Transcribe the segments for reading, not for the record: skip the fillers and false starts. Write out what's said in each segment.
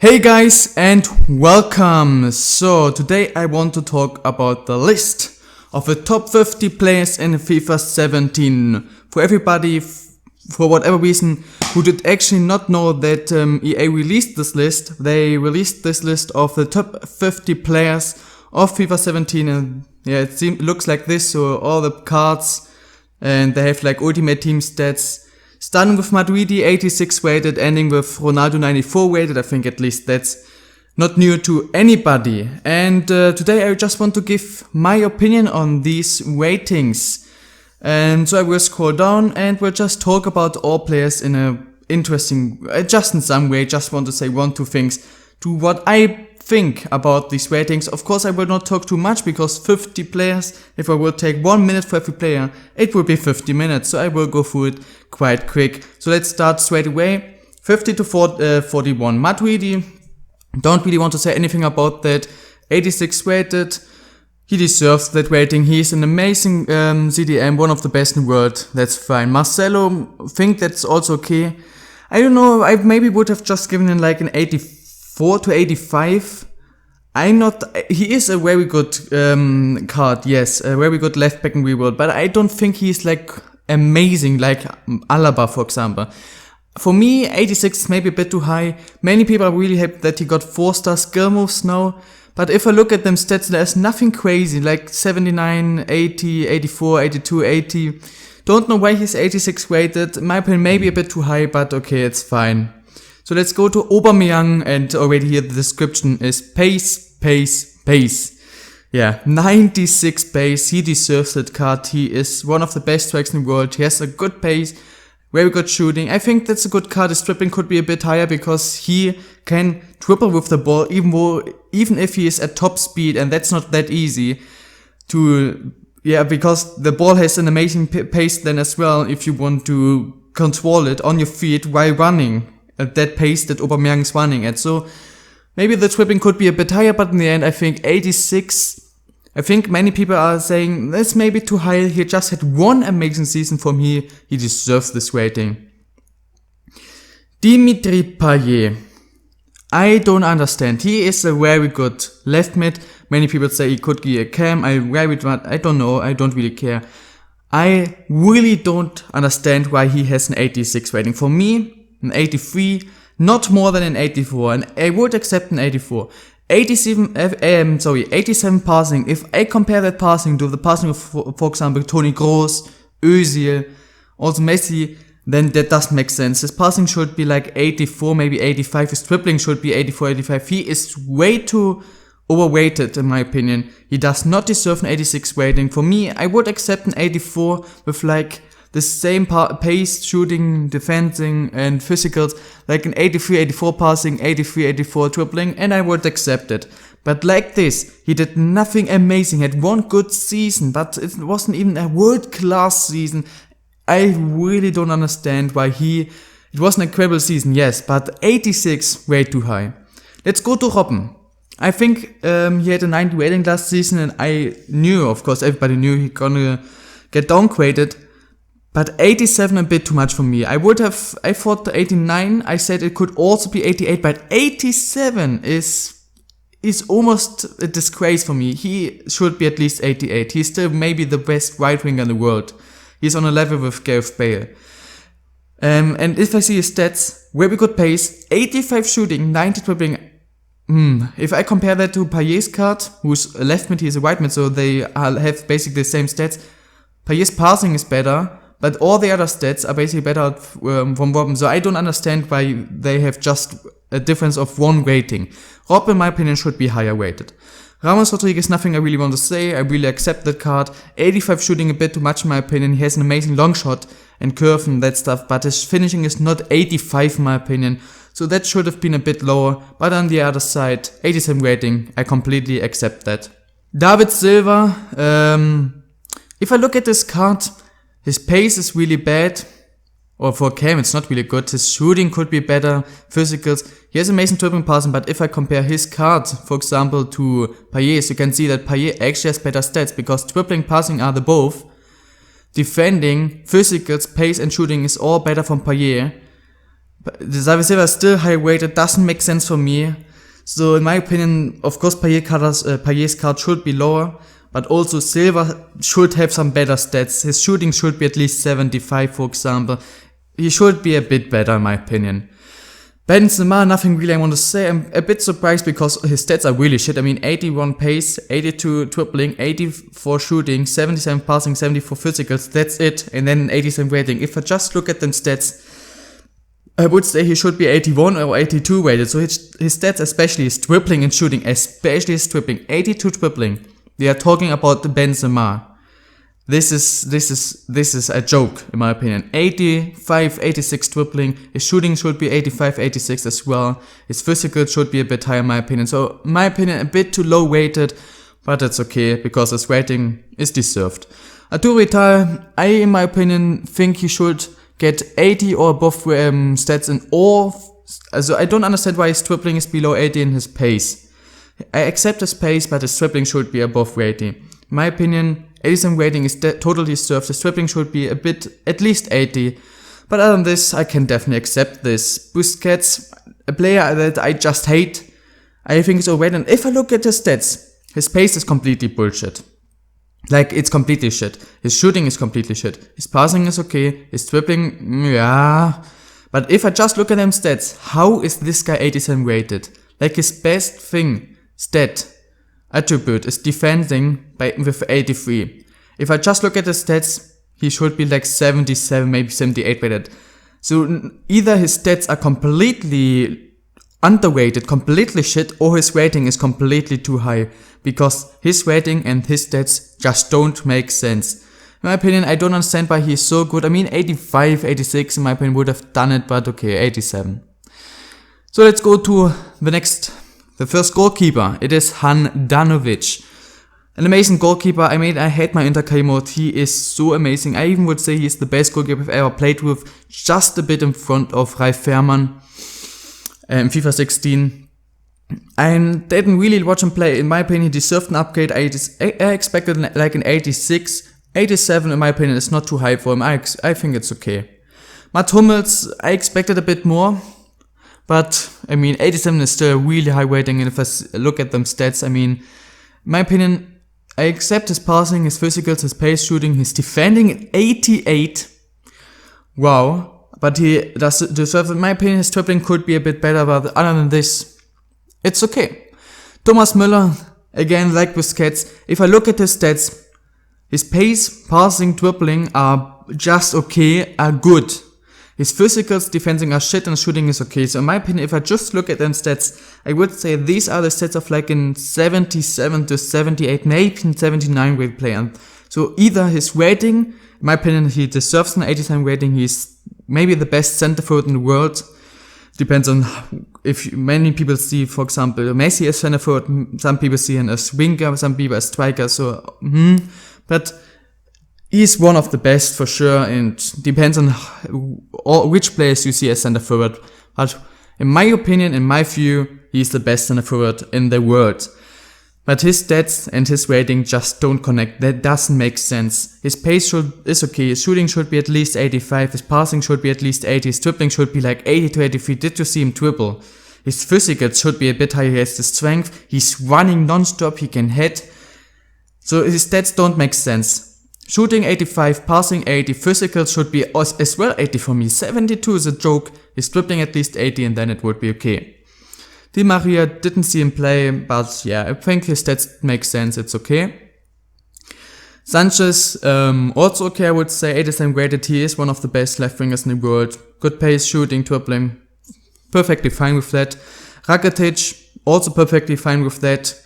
Hey guys and welcome! So today I want to talk about the list of the top 50 players in FIFA 17. For everybody, for whatever reason, who did actually not know that EA released this list, they released this list of the top 50 players of FIFA 17 and yeah, it looks like this, so all the cards and they have like ultimate team stats. Starting with Madridi 86 rated, ending with Ronaldo 94 rated. I think at least that's not new to anybody. And today I just want to give my opinion on these ratings. And so I will scroll down and we'll just talk about all players in a interesting, just in some way, just want to say 1-2 things to what I think about these ratings. Of course I will not talk too much because 50 players, if I will take 1 minute for every player, it will be 50 minutes, so I will go through it quite quick. So let's start straight away. 50 to 41. Madridi, don't really want to say anything about that. 86 rated, he deserves that rating. He's an amazing CDM, one of the best in the world, that's fine. Marcelo, think that's also okay. I don't know, I maybe would have just given him like an 84 to 85. He is a very good card, yes, a very good left back in real world, but I don't think he's like amazing like Alaba, for example. For me, 86 is maybe a bit too high. Many people are really happy that he got 4-star skill moves now, but if I look at them stats, there's nothing crazy, like 79, 80, 84, 82, 80. Don't know why he's 86 rated. In my opinion, maybe a bit too high, but okay, it's fine. So let's go to Aubameyang, and already here the description is pace, pace, pace. Yeah, 96 pace, he deserves that card. He is one of the best strikers in the world. He has a good pace, very good shooting. I think that's a good card. His dribbling could be a bit higher because he can dribble with the ball even if he is at top speed, and that's not that easy to, yeah, because the ball has an amazing pace then as well if you want to control it on your feet while running at that pace that Aubameyang is running at. So maybe the dribbling could be a bit higher, but in the end I think 86, I think many people are saying that's maybe too high. He just had one amazing season for me. He deserves this rating. Dimitri Payet, I don't understand. He is a very good left mid. Many people say he could be a cam. I don't know. I don't really care. I really don't understand why he has an 86 rating. For me, an 83, not more than an 84, and I would accept an 84. 87 passing, if I compare that passing to the passing of, for example, Toni Kroos, Özil, also Messi, then that doesn't make sense. His passing should be like 84, maybe 85, his dribbling should be 84, 85. He is way too overrated in my opinion. He does not deserve an 86 rating. For me, I would accept an 84 with like the same pace, shooting, defending, and physicals, like an 83, 84 passing, 83, 84 dribbling, and I would accept it. But like this, he did nothing amazing, had one good season, but it wasn't even a world-class season. I really don't understand why it was an incredible season, yes, but 86, way too high. Let's go to Robben. I think he had a 90 rating last season, and I knew, of course, everybody knew he gonna get downgraded. But 87 a bit too much for me. I thought the 89, I said it could also be 88, but 87 is almost a disgrace for me. He should be at least 88. He's still maybe the best right winger in the world. He's on a level with Gareth Bale. And if I see his stats, very good pace, 85 shooting, 90 dribbling. If I compare that to Payet's card, who's a left mid, he's a right mid, so they have basically the same stats. Payet's passing is better, but all the other stats are basically better from Robben, so I don't understand why they have just a difference of one rating. Robben, in my opinion, should be higher rated. Ramos Rodriguez, nothing I really want to say, I really accept that card. 85 shooting a bit too much in my opinion, he has an amazing long shot and curve and that stuff, but his finishing is not 85 in my opinion, so that should have been a bit lower, but on the other side, 87 rating, I completely accept that. David Silva, if I look at this card, his pace is really bad, or for Cam it's not really good. His shooting could be better, physicals. He has amazing dribbling passing, but if I compare his card, for example, to Payet's, you can see that Payet actually has better stats because dribbling, passing are the both. Defending, physicals, pace and shooting is all better from Payet. David Silva is still high rated, doesn't make sense for me. So in my opinion, of course Payet's card should be lower, but also Silva should have some better stats. His shooting should be at least 75, for example. He should be a bit better in my opinion. Benzema, nothing really I want to say. I'm a bit surprised because his stats are really shit. I mean, 81 pace, 82 dribbling, 84 shooting, 77 passing, 74 physicals, that's it. And then 87 rating. If I just look at them stats, I would say he should be 81 or 82 rated. So his stats, especially his dribbling and shooting, especially his dribbling, 82 dribbling. They are talking about the Benzema. This is a joke in my opinion. 85, 86 dribbling. His shooting should be 85, 86 as well. His physical should be a bit higher in my opinion. So in my opinion, a bit too low rated, but that's okay because his rating is deserved. Arturo Vidal, I in my opinion think he should get 80 or above stats in all. So I don't understand why his dribbling is below 80 in his pace. I accept his pace, but his dribbling should be above 80. In my opinion, 87 rating is totally deserved. His dribbling should be at least 80. But other than this, I can definitely accept this. Busquets, a player that I just hate. I think it's overrated. And if I look at his stats, his pace is completely bullshit. Like, it's completely shit. His shooting is completely shit. His passing is okay. His dribbling, yeah. But if I just look at them stats, how is this guy 87 rated? Like, his best attribute is defending with 83. If I just look at the stats, he should be like 77, maybe 78 rated. So either his stats are completely underrated, completely shit, or his rating is completely too high. Because his rating and his stats just don't make sense. In my opinion, I don't understand why he's so good. I mean, 85, 86 in my opinion would have done it, but okay, 87. So let's go to the first goalkeeper. It is Handanovic. An amazing goalkeeper. I mean, I hate my Inter mode. He is so amazing. I even would say he's the best goalkeeper I've ever played with. Just a bit in front of Ralf Fährmann in FIFA 16. I didn't really watch him play. In my opinion, he deserved an upgrade. I expected like an 86. 87 in my opinion is not too high for him. I think it's okay. Mats Hummels, I expected a bit more. But, I mean, 87 is still a really high rating, and if I look at them stats, I mean, in my opinion, I accept his passing, his physicals, his pace shooting, his defending at 88. Wow. But he does deserve, in my opinion, his dribbling could be a bit better, but other than this, it's okay. Thomas Müller, again, like Busquets, if I look at his stats, his pace, passing, dribbling are just okay, are good. His physicals, defending are shit, and shooting is okay. So in my opinion, if I just look at them stats, I would say these are the stats of like in 77 to 78, maybe 79 rated player. So either his rating, in my opinion, he deserves an 87 rating. He's maybe the best center forward in the world. Depends on if many people see, for example, Messi as center forward. Some people see him as winger, some people as striker. So, but he's one of the best for sure, and depends on which players you see as center forward. But in my opinion, in my view, he's the best center forward in the world. But his stats and his rating just don't connect. That doesn't make sense. His pace is okay. His shooting should be at least 85. His passing should be at least 80. His dribbling should be like 80 to 83. Did you see him dribble? His physical should be a bit higher. He has the strength. He's running non-stop. He can head. So his stats don't make sense. Shooting 85, passing 80, physical should be as well 80 for me. 72 is a joke. His dribbling at least 80, and then it would be okay. Di Maria, didn't see him play, but yeah, I think his stats make sense. It's okay. Sanchez, also okay, I would say. 87 rated. He is one of the best left wingers in the world. Good pace, shooting, dribbling. Perfectly fine with that. Rakitic, also perfectly fine with that.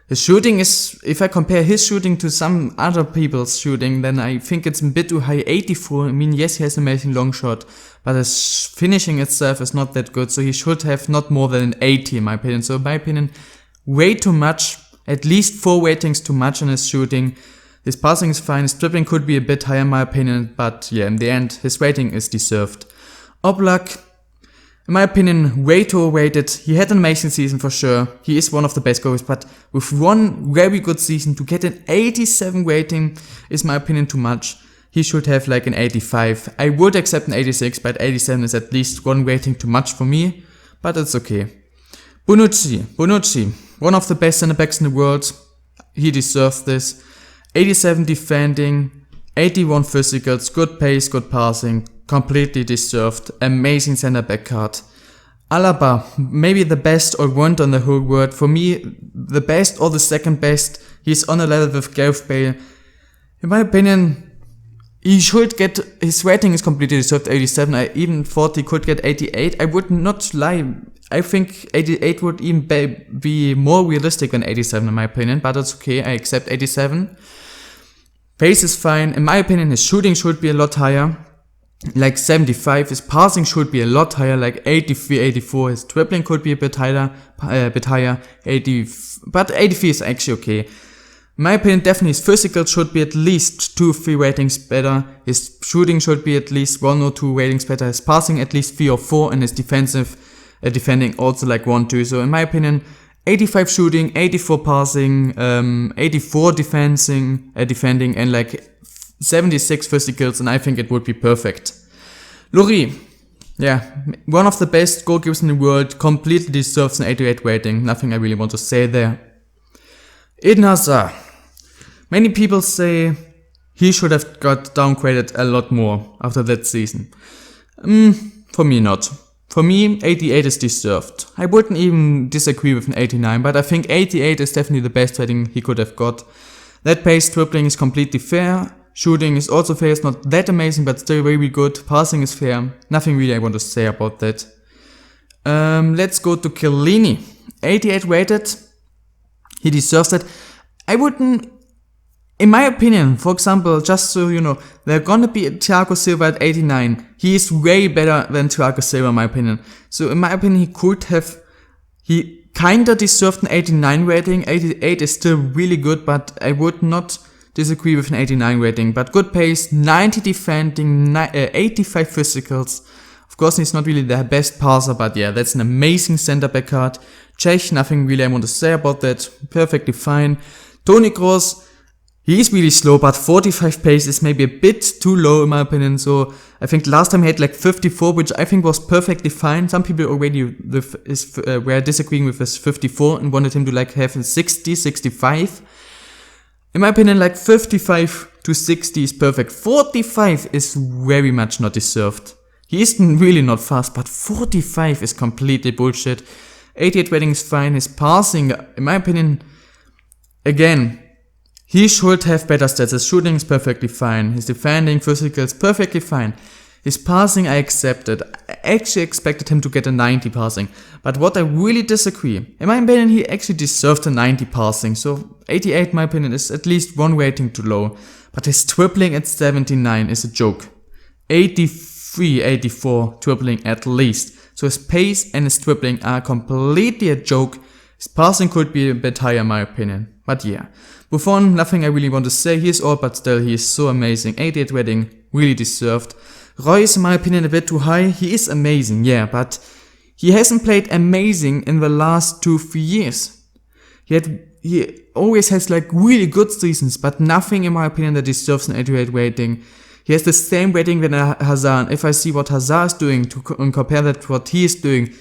His shooting is, if I compare his shooting to some other people's shooting, then I think it's a bit too high. 84, I mean, yes, he has an amazing long shot, but his finishing itself is not that good, so he should have not more than an 80 in my opinion. So in my opinion, way too much, at least 4 ratings too much on his shooting. His passing is fine, his dribbling could be a bit higher in my opinion, but yeah, in the end, his rating is deserved. Oblak, in my opinion, way too overrated. He had an amazing season for sure. He is one of the best goalies, but with one very good season, to get an 87 rating is, in my opinion, too much. he should have like an 85. I would accept an 86, but 87 is at least one rating too much for me, but it's okay. Bonucci, one of the best center backs in the world. He deserves this. 87 defending, 81 physicals, good pace, good passing, completely deserved. Amazing center back card. Alaba, maybe the best or one on the whole world. For me, the best or the second best. He's on a level with Gareth Bale. In my opinion, he should get, his rating is completely deserved 87. I even thought he could get 88. I would not lie. I think 88 would even be more realistic than 87 in my opinion, but it's okay. I accept 87. Pace is fine. In my opinion, his shooting should be a lot higher. Like 75, his passing should be a lot higher, like 83, 84. His dribbling could be a bit higher, 80, but 83 is actually okay. In my opinion, definitely his physical should be at least 2 or 3 ratings better. His shooting should be at least 1 or 2 ratings better. His passing at least 3 or 4, and his defending also like 1, 2. So in my opinion, 85 shooting, 84 passing, 84 defending, and like 76 physicals, and I think it would be perfect. Lloris, yeah, one of the best goalkeepers in the world, completely deserves an 88 rating. Nothing I really want to say there. Eden Hazard. Many people say he should have got downgraded a lot more after that season. For me not. For me, 88 is deserved. I wouldn't even disagree with an 89, but I think 88 is definitely the best rating he could have got. That pace dribbling is completely fair. Shooting is also fair, it's not that amazing, but still very good. Passing is fair. Nothing really I want to say about that. Let's go to Chiellini. 88 rated. He deserves it. I wouldn't, in my opinion, for example, just so you know, they're gonna be a Thiago Silva at 89. He is way better than Thiago Silva in my opinion. So in my opinion, he kinda deserved an 89 rating. 88 is still really good, but I would not disagree with an 89 rating. But good pace, 90 defending, 85 physicals. Of course, he's not really the best passer, but yeah, that's an amazing center back card. Czech, nothing really I want to say about that. Perfectly fine. Toni Kroos, he's really slow, but 45 pace is maybe a bit too low in my opinion. So I think last time he had like 54, which I think was perfectly fine. Some people already were disagreeing with his 54 and wanted him to like have a 60, 65. In my opinion, like 55 to 60 is perfect. 45 is very much not deserved. He is really not fast, but 45 is completely bullshit. 88 rating is fine. His passing, in my opinion, again, he should have better stats. His shooting is perfectly fine. His defending, physical is perfectly fine. His passing I accepted. I actually expected him to get a 90 passing. But what I really disagree, in my opinion, he actually deserved a 90 passing. So 88 in my opinion is at least one rating too low. But his dribbling at 79 is a joke. 83, 84 dribbling at least. So his pace and his dribbling are completely a joke. His passing could be a bit higher in my opinion. But yeah. Buffon, nothing I really want to say. He is old, but still he is so amazing. 88 rating, really deserved. Royce, in my opinion, a bit too high. He is amazing, yeah, but he hasn't played amazing in the last 2-3 years. He always has like really good seasons, but nothing in my opinion that deserves an 88 rating. He has the same rating than Hazard. If I see what Hazard is doing and compare that to what he is doing,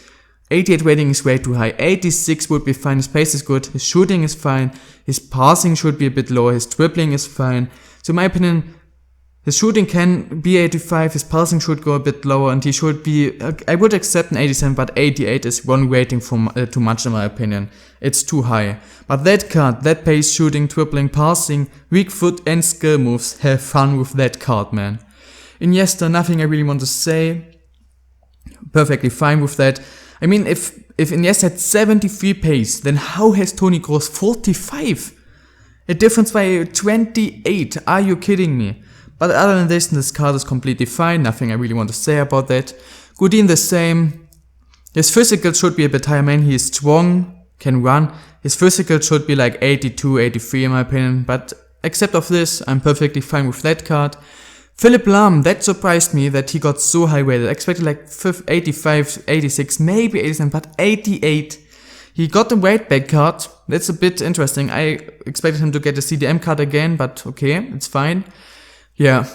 88 rating is way too high. 86 would be fine. His pace is good. His shooting is fine. His passing should be a bit lower. His dribbling is fine. So in my opinion, his shooting can be 85, his passing should go a bit lower, and he should be, I would accept an 87, but 88 is one rating for too much in my opinion. It's too high. But that card, that pace, shooting, dribbling, passing, weak foot and skill moves, have fun with that card, man. Iniesta, nothing I really want to say. Perfectly fine with that. I mean, if Iniesta had 73 pace, then how has Toni Kroos 45? A difference by 28, are you kidding me? But other than this card is completely fine, nothing I really want to say about that. Godin the same. His physical should be a bit higher, man, he is strong, can run. His physical should be like 82, 83 in my opinion, but except of this, I'm perfectly fine with that card. Philipp Lahm, that surprised me that he got so high rated. I expected like 85, 86, maybe 87, but 88. He got the right back card, that's a bit interesting. I expected him to get a CDM card again, but okay, it's fine. Yeah,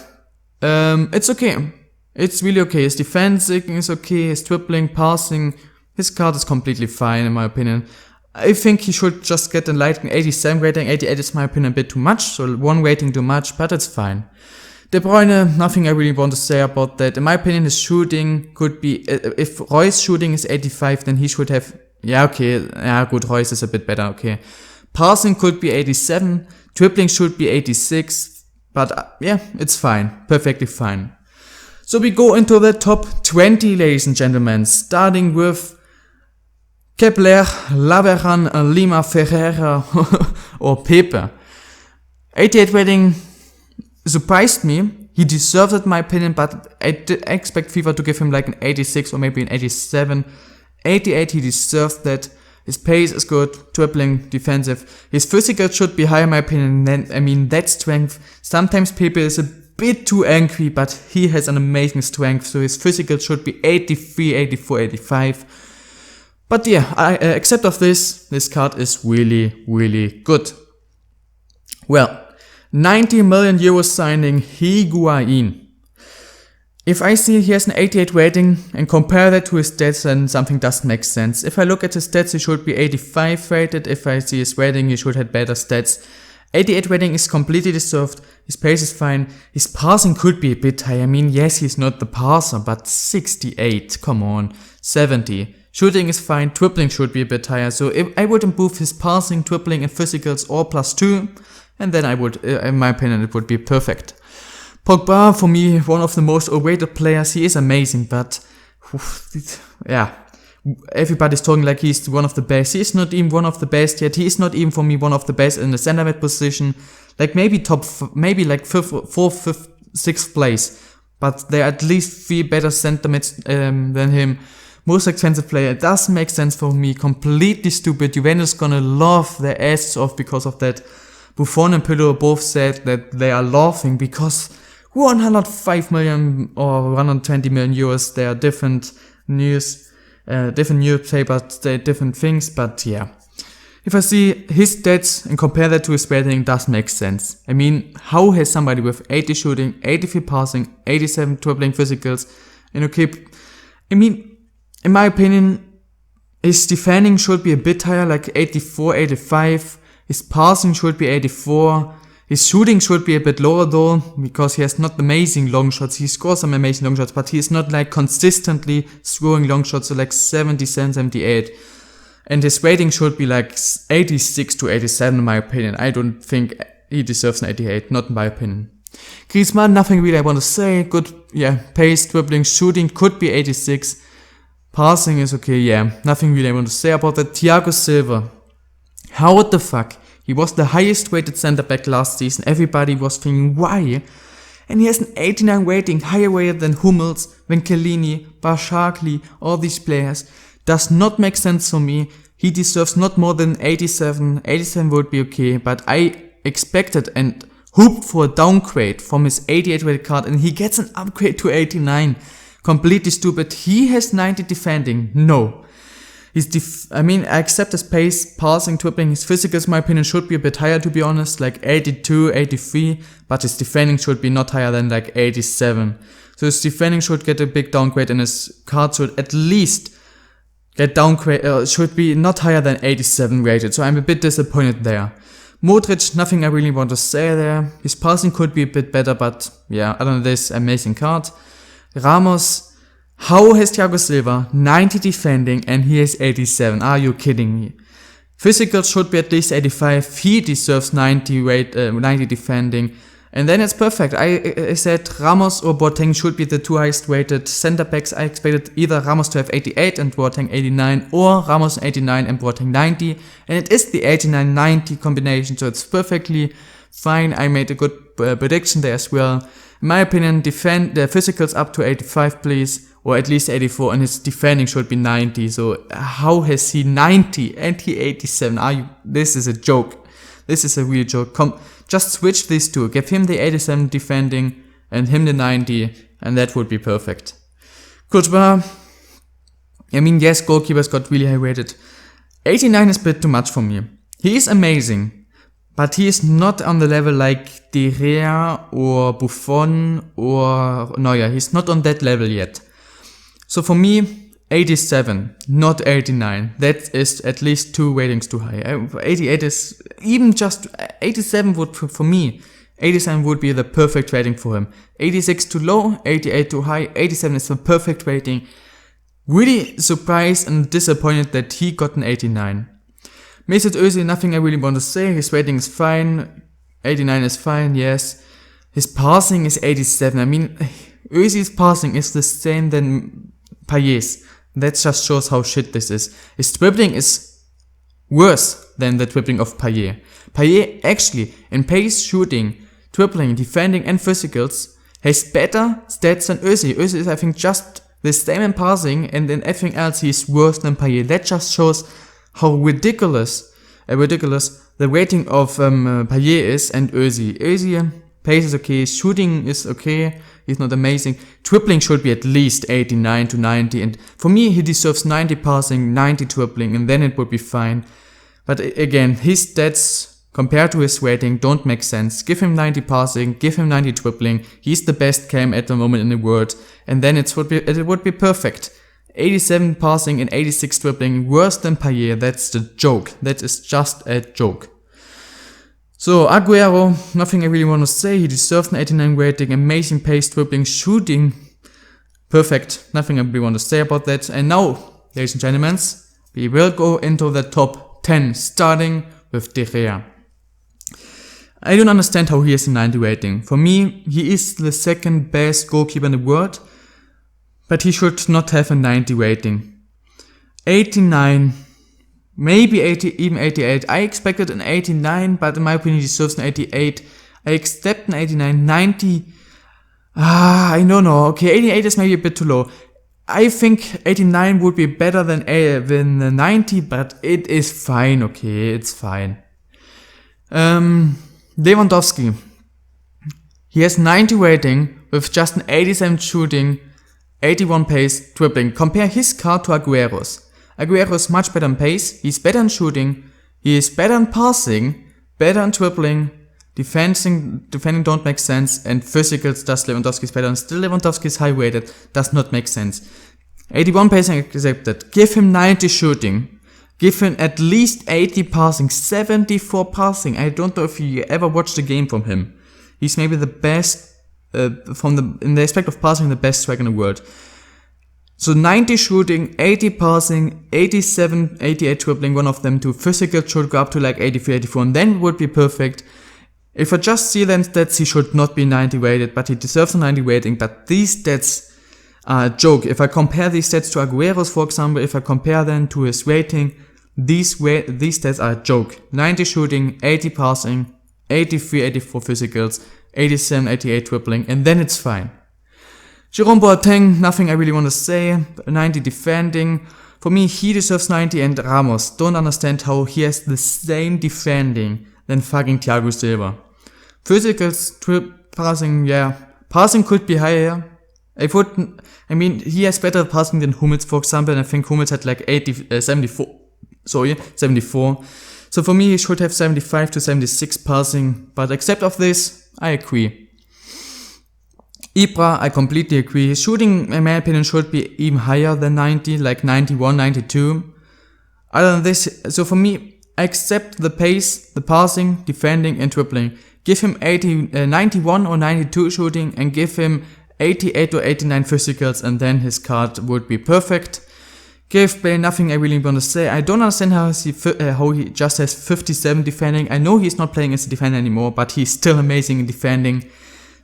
It's okay. It's really okay. His defending is okay, his dribbling, passing, his card is completely fine in my opinion. I think he should just get a light 87 rating. 88 is my opinion a bit too much, so 1 rating too much, but it's fine. De Bruyne, nothing I really want to say about that. In my opinion, his shooting could be, if Roy's shooting is 85, then he should have, yeah, okay, yeah, good, Roy's is a bit better, okay. Passing could be 87, dribbling should be 86, but yeah, it's fine, perfectly fine. So we go into the top 20, ladies and gentlemen, starting with Kepler, Laveran, Lima, Ferreira or Pepe. 88 rating surprised me. He deserves it in my opinion, but I did expect FIFA to give him like an 86 or maybe an 87. 88, he deserves that. His pace is good, dribbling, defensive. His physical should be high in my opinion. That strength. Sometimes Pepe is a bit too angry, but he has an amazing strength, so his physical should be 83, 84, 85. But yeah, except of this card is really, really good. Well, 90 million euros signing Higuain. If I see he has an 88 rating and compare that to his stats, then something doesn't make sense. If I look at his stats, he should be 85 rated. If I see his rating, he should have better stats. 88 rating is completely deserved. His pace is fine. His passing could be a bit high. I mean, yes, he's not the passer, but 68, come on, 70. Shooting is fine, dribbling should be a bit higher, so if I would improve his passing, dribbling and physicals all +2, and then I would, in my opinion, it would be perfect. Pogba, for me, one of the most overrated players. He is amazing, but yeah, everybody's talking like he's one of the best. He is not even one of the best yet. He is not even for me one of the best in the center mid position. Like maybe maybe like 4th, 5th, 6th place, but there are at least 3 better center mids than him. Most expensive player. It doesn't make sense for me. Completely stupid. Juventus gonna love their asses off because of that. Buffon and Pirlo both said that they are laughing because 105 million or 120 million euros. They are different news, different newspapers, different things. But yeah, if I see his stats and compare that to his rating, it does make sense. I mean, how has somebody with 80 shooting, 83 passing, 87 dribbling physicals, and okay, I mean, in my opinion, his defending should be a bit higher, like 84, 85. His passing should be 84. His shooting should be a bit lower though, because he has not amazing long shots. He scores some amazing long shots, but he is not like consistently scoring long shots, so like 77, 78. And his rating should be like 86 to 87 in my opinion. I don't think he deserves an 88, not in my opinion. Griezmann, nothing really I want to say. Good, yeah, pace, dribbling, shooting could be 86. Passing is okay, yeah, nothing really I want to say about that. Thiago Silva, how the fuck? He was the highest rated center back last season. Everybody was thinking, why? And he has an 89 rating, higher rated than Hummels, Chiellini, Barzagli, all these players. Does not make sense for me. He deserves not more than 87. 87 would be okay, but I expected and hoped for a downgrade from his 88 rated card, and he gets an upgrade to 89. Completely stupid. He has 90 defending. No. I accept his pace, passing, dribbling. His physicals, in my opinion, should be a bit higher, to be honest, like 82, 83, but his defending should be not higher than like 87. So his defending should get a big downgrade, and his card should at least get downgrade, should be not higher than 87 rated. So I'm a bit disappointed there. Modric, nothing I really want to say there. His passing could be a bit better, but yeah, other than this, amazing card. Ramos, how has Thiago Silva 90 defending and he has 87? Are you kidding me? Physical should be at least 85. He deserves 90 defending, and then it's perfect. I said Ramos or Boateng should be the 2 highest rated center backs. I expected either Ramos to have 88 and Boateng 89, or Ramos 89 and Boateng 90, and it is the 89-90 combination, so it's perfectly fine. I made a good prediction there as well. In my opinion, defend the physicals up to 85 please, or at least 84, and his defending should be 90. So how has he 90 and he 87? This is a joke. This is a real joke. Just switch these two. Give him the 87 defending and him the 90, and that would be perfect. Courtois, yes, goalkeepers got really high rated. 89 is a bit too much for me. He is amazing, but he is not on the level like De Gea or Buffon or Neuer. He's not on that level yet. So for me, 87, not 89. That is at least 2 ratings too high. 88 is even just 87 would for me. 87 would be the perfect rating for him. 86 too low, 88 too high, 87 is the perfect rating. Really surprised and disappointed that he got an 89. Mesut Özil, nothing I really want to say. His rating is fine. 89 is fine, yes. His passing is 87. I mean, Özil's passing is the same than Payet's. That just shows how shit this is. His dribbling is worse than the dribbling of Payet. Payet actually, in pace, shooting, dribbling, defending and physicals, has better stats than Özil. Özil is, I think, just the same in passing, and in everything else he is worse than Payet. That just shows how ridiculous the rating of Payet is and Özil. Özil, pace is okay, shooting is okay, he's not amazing. Dribbling should be at least 89 to 90, and for me he deserves 90 passing, 90 dribbling, and then it would be fine. But again, his stats compared to his rating don't make sense. Give him 90 passing, give him 90 dribbling, he's the best cam at the moment in the world, and then it would be perfect. 87 passing and 86 dribbling, worse than Payet, that's the joke. That is just a joke. So, Agüero, nothing I really want to say, he deserves an 89 rating, amazing pace, dribbling, shooting, perfect, nothing I really want to say about that. And now, ladies and gentlemen, we will go into the top 10, starting with De Gea. I don't understand how he has a 90 rating. For me, he is the second best goalkeeper in the world, but he should not have a 90 rating. 89, maybe 80, even 88. I expected an 89, but in my opinion he deserves an 88. I accept an 89, 90. I don't know. Okay, 88 is maybe a bit too low. I think 89 would be better than 90, but it is fine. Okay, it's fine. Lewandowski. He has 90 rating with just an 87 shooting, 81 pace, dribbling. Compare his card to Agüero's. Agüero is much better in pace, he's better in shooting, he is better in passing, better in dribbling, defending don't make sense, and physicals does Lewandowski is better, and still Lewandowski is high rated, does not make sense. 81 passing accepted, give him 90 shooting, give him at least 80 passing, 74 passing. I don't know if you ever watched a game from him. He's maybe the best, in the aspect of passing, the best striker in the world. So 90 shooting, 80 passing, 87, 88 dribbling, one of them two. Physical should go up to like 83, 84, and then it would be perfect. If I just see then stats, he should not be 90 rated, but he deserves a 90 rating. But these stats are a joke. If I compare these stats to Agüero's, for example, if I compare them to his rating, these stats are a joke. 90 shooting, 80 passing, 83, 84 physicals, 87, 88 dribbling, and then it's fine. Jerome Boateng, nothing I really want to say. 90 defending. For me, he deserves 90, and Ramos. Don't understand how he has the same defending than fucking Thiago Silva. Physicals, passing, yeah. Passing could be higher. He has better passing than Hummels, for example, and I think Hummels had like 74. So for me, he should have 75 to 76 passing, but except of this, I agree. Ibra, I completely agree. His shooting, in my opinion, should be even higher than 90, like 91, 92. Other than this, so for me, I accept the pace, the passing, defending, and dribbling. Give him 91 or 92 shooting, and give him 88 or 89 physicals, and then his card would be perfect. Gareth Bale, nothing I really want to say. I don't understand how he just has 57 defending. I know he's not playing as a defender anymore, but he's still amazing in defending.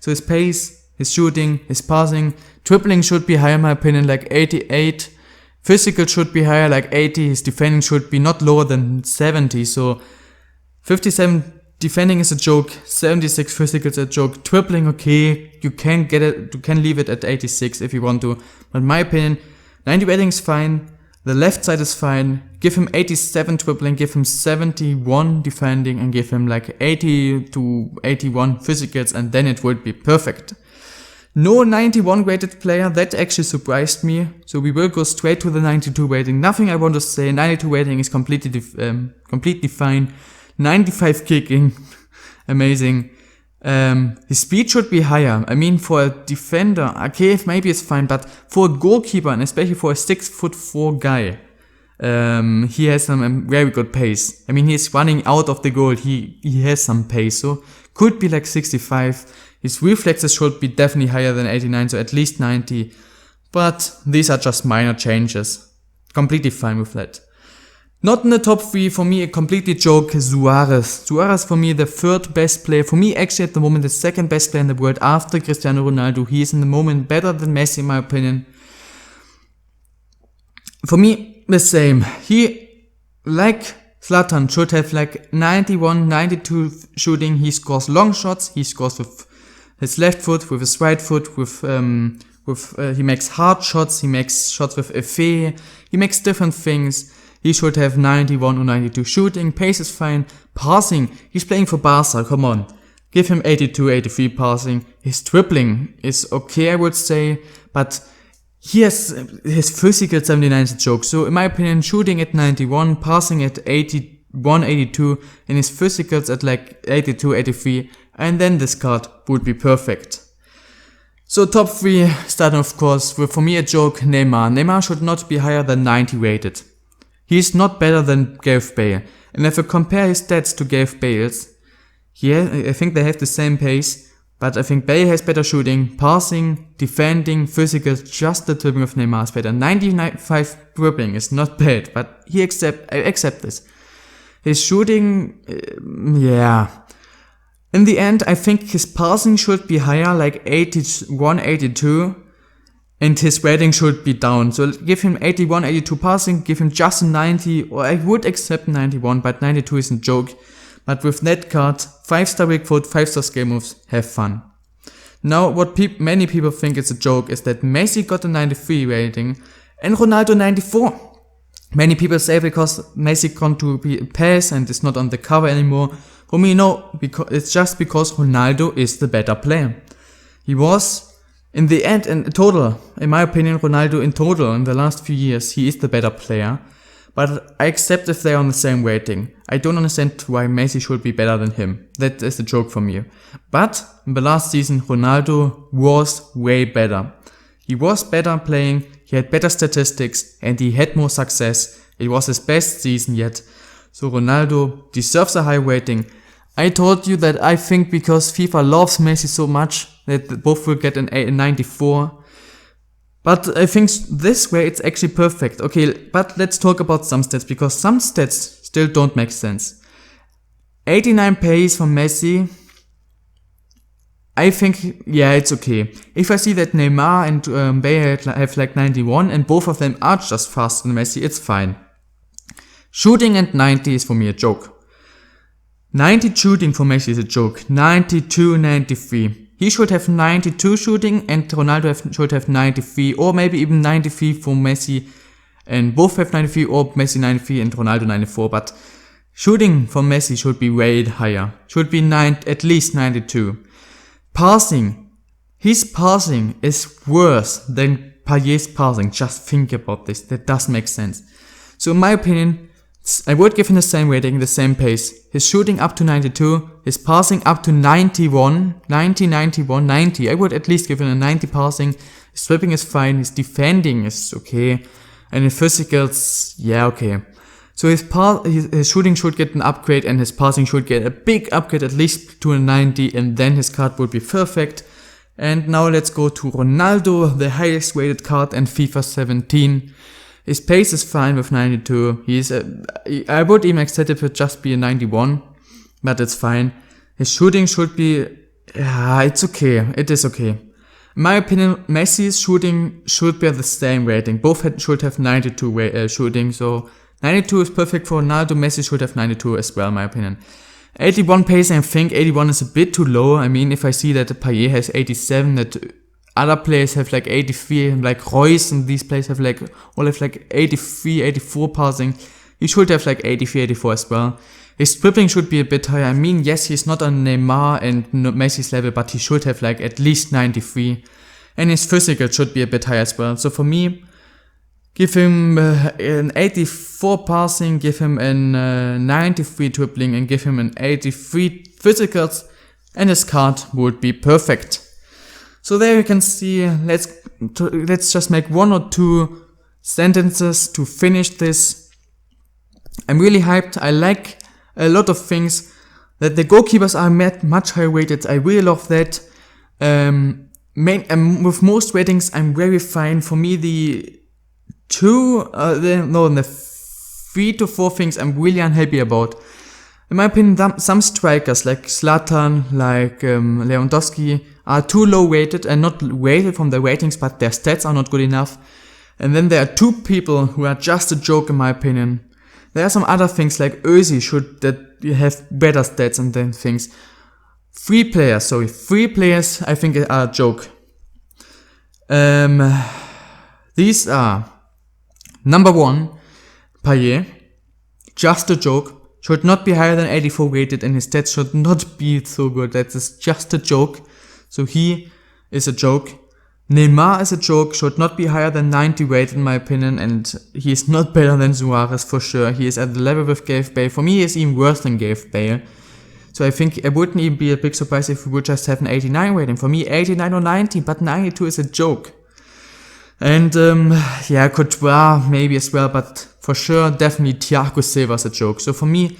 So his pace, his shooting, his passing, dribbling should be higher in my opinion, like 88. Physical should be higher, like 80. His defending should be not lower than 70. So 57 defending is a joke, 76 physical is a joke. Dribbling, okay, you can get it, you can leave it at 86 if you want to. But in my opinion, 90 rating is fine. The left side is fine. Give him 87 dribbling, give him 71 defending, and give him like 80 to 81 physicals, and then it would be perfect. No 91 rated player, that actually surprised me. So we will go straight to the 92 rating. Nothing I want to say. 92 rating is completely fine. 95 kicking, amazing. His speed should be higher. I mean, for a defender, okay, maybe it's fine, but for a goalkeeper, and especially for a 6'4" guy, he has some very good pace. I mean, he's running out of the goal, he has some pace, so could be like 65. His reflexes should be definitely higher than 89, so at least 90. But these are just minor changes. Completely fine with that. Not in the top 3, for me a completely joke, Suarez. Suarez for me the 3rd best player, for me actually at the moment the 2nd best player in the world after Cristiano Ronaldo. He is in the moment better than Messi in my opinion. For me the same. He, like Zlatan, should have like 91, 92 shooting. He scores long shots, he scores with his left foot, with his right foot, he makes hard shots, he makes shots with effet, he makes different things. He should have 91 or 92 shooting, pace is fine, passing, he's playing for Barca, come on. Give him 82, 83 passing. His dribbling is okay, I would say, but he has his physical 79 is a joke. So in my opinion, shooting at 91, passing at 81, 82, and his physicals at like 82, 83, and then this card would be perfect. So top 3, starting of course with, for me a joke, Neymar. Neymar should not be higher than 90 rated. He is not better than Gareth Bale. And if I compare his stats to Gareth Bale's, I think they have the same pace, but I think Bale has better shooting, passing, defending, physical, just the dribbling of Neymar is better. 95 dribbling is not bad, but I accept this. His shooting, yeah. In the end, I think his passing should be higher, like 81, 82. And his rating should be down. So give him 81, 82 passing, give him just 90, or I would accept 91, but 92 is a joke. But with that card, 5-star weak foot, 5-star skill moves, have fun. Now, what many people think is a joke is that Messi got a 93 rating and Ronaldo 94. Many people say because Messi gone to be a pass and is not on the cover anymore. For me, no, it's just because Ronaldo is the better player. He was, in the end, in total, in my opinion, Ronaldo in total, in the last few years, he is the better player. But I accept if they are on the same rating. I don't understand why Messi should be better than him. That is a joke from you. But in the last season, Ronaldo was way better. He was better playing, he had better statistics, and he had more success. It was his best season yet. So Ronaldo deserves a high rating. I told you that I think because FIFA loves Messi so much that both will get a 94. But I think this way it's actually perfect. Okay, but let's talk about some stats, because some stats still don't make sense. 89 pace from Messi, I think, yeah, it's okay. If I see that Neymar and Bale have like 91 and both of them are just faster than Messi, it's fine. Shooting at 90 is for me a joke. 90 shooting for Messi is a joke. 92, 93. He should have 92 shooting and Ronaldo should have 93, or maybe even 93 for Messi, and both have 93, or Messi 93 and Ronaldo 94, but shooting for Messi should be way higher. Should be at least 92. Passing. His passing is worse than Payet's passing. Just think about this. That does make sense. So in my opinion, I would give him the same rating, the same pace. His shooting up to 92, his passing up to 91, 90, 91, 90. I would at least give him a 90 passing. His dribbling is fine, his defending is okay, and his physicals, yeah, okay. So his shooting should get an upgrade and his passing should get a big upgrade, at least to a 90, and then his card would be perfect. And now let's go to Ronaldo, the highest rated card in FIFA 17. His pace is fine with 92. I would even accept it would just be a 91, but it's fine. His shooting should be, it's okay. It is okay. In my opinion, Messi's shooting should be at the same rating. Both should have 92 shooting, so 92 is perfect for Ronaldo. Messi should have 92 as well, in my opinion. 81 pace, I think 81 is a bit too low. I mean, if I see that Payet has 87, that other players have like 83, like Royce and these players have like, all have like 83, 84 passing. He should have like 83, 84 as well. His dribbling should be a bit higher. I mean, yes, he's not on Neymar and Messi's level, but he should have like at least 93. And his physical should be a bit higher as well. So for me, give him an 84 passing, give him an 93 dribbling, and give him an 83 physicals, and his card would be perfect. So there you can see, let's just make 1 or 2 sentences to finish this. I'm really hyped. I like a lot of things. That the goalkeepers are much higher rated. I really love that. With most ratings, I'm very fine. For me, the 3 to 4 things I'm really unhappy about. In my opinion, some strikers like Zlatan, like Lewandowski are too low rated, and not rated from the ratings, but their stats are not good enough. And then there are 2 people who are just a joke in my opinion. There are some other things like Özil should have better stats and then things. 3 players I think are a joke. These are number 1, Payet, just a joke. Should not be higher than 84 rated, and his stats should not be so good. That is just a joke. So he is a joke. Neymar is a joke, should not be higher than 90 rated in my opinion, and he is not better than Suarez for sure. He is at the level with Gareth Bale. For me, he is even worse than Gareth Bale. So I think it wouldn't even be a big surprise if we would just have an 89 rating. For me, 89 or 90, but 92 is a joke. And yeah, Courtois maybe as well, but for sure, definitely Thiago Silva is a joke. So for me,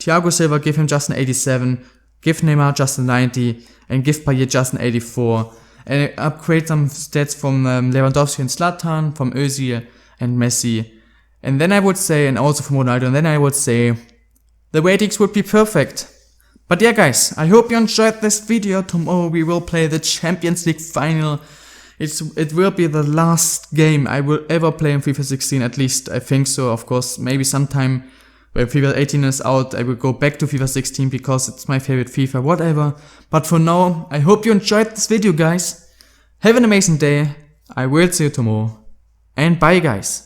Thiago Silva, give him just an 87, give Neymar just a 90, and give Payet just an 84. And upgrade some stats from Lewandowski and Zlatan, from Özil and Messi. And then I would say, and also from Ronaldo, and then I would say, the ratings would be perfect. But yeah guys, I hope you enjoyed this video. Tomorrow we will play the Champions League final. It will be the last game I will ever play in FIFA 16, at least I think so. Of course, maybe sometime when FIFA 18 is out, I will go back to FIFA 16 because it's my favorite FIFA, whatever. But for now, I hope you enjoyed this video guys. Have an amazing day. I will see you tomorrow. And bye guys.